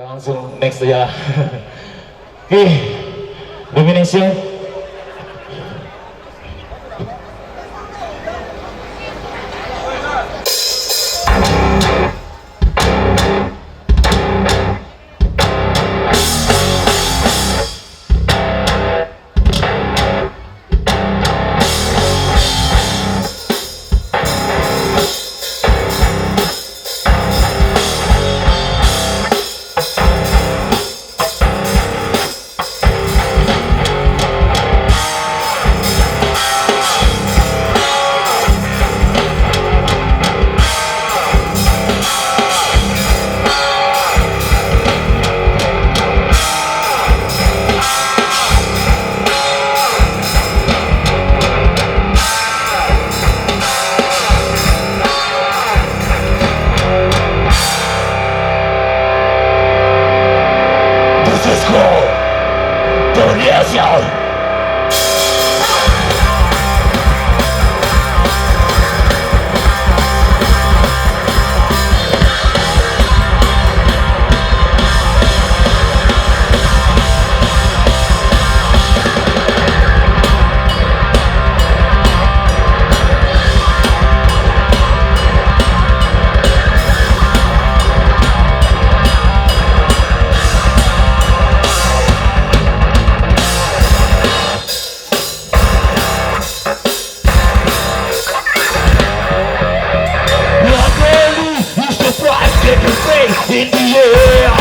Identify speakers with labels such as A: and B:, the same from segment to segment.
A: Langsung next aja. Oke, Domination. Domination. In the air,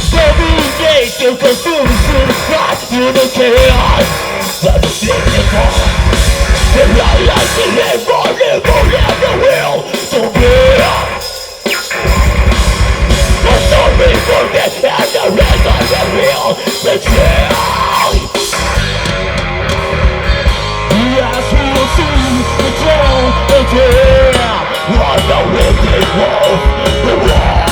A: domination consumes to the spot to the chaos. But the cynical, the light the never the will to bear. The story forget and the rest of the real betrayal. Yes, we will see the throne of tear. What the wicked wolf, the wall.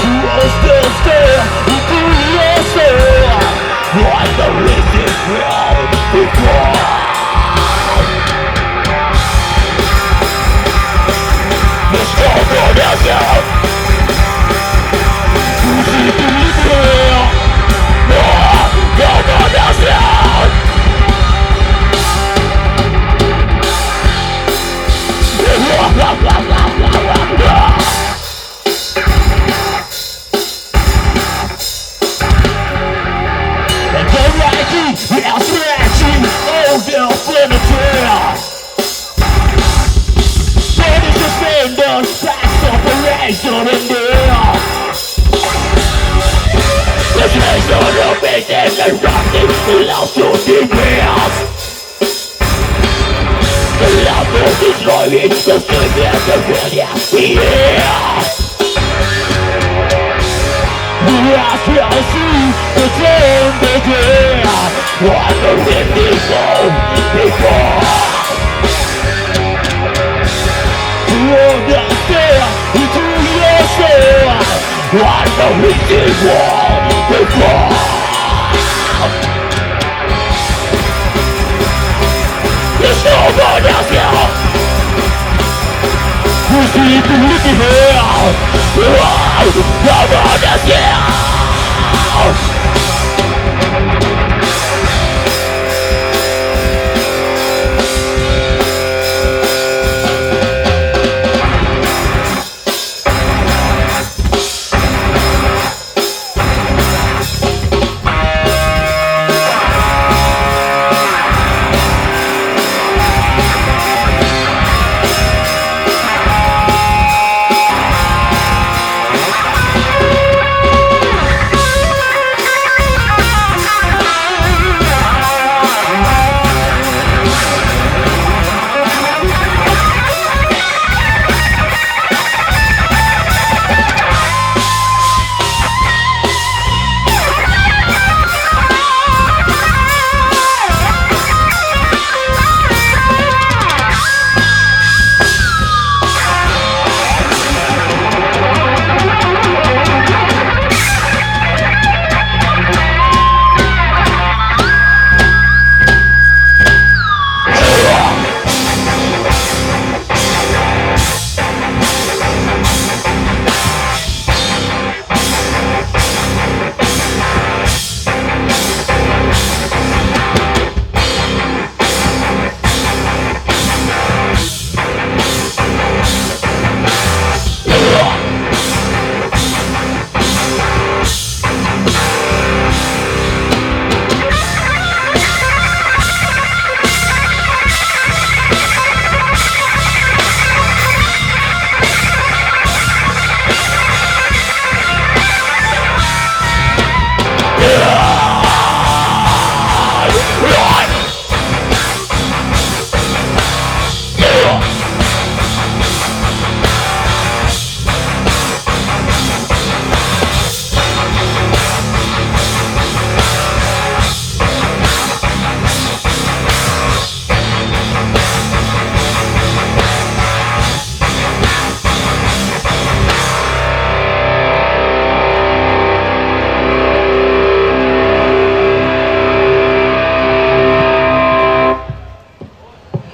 A: You will still stare into your soul. What the wicked wolf, the wall. The strong on yourself. You see the evil. Come on yourself. We are scratching all the furniture. Body suspenders, fast operation in there. The place on the base and the rocking lost to the grass. The love will destroy me, the sleep and the brilliant, yeah. Yes, I see the flame begin. What the wind is on before. To understand into your soul. What the wind is on before. There's no one else here. You see the wicked here. No one else here.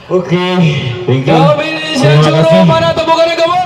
A: Oke, thank you.
B: Domination
A: Terima kasih.
B: Juru, mana tepuk tangan kamu?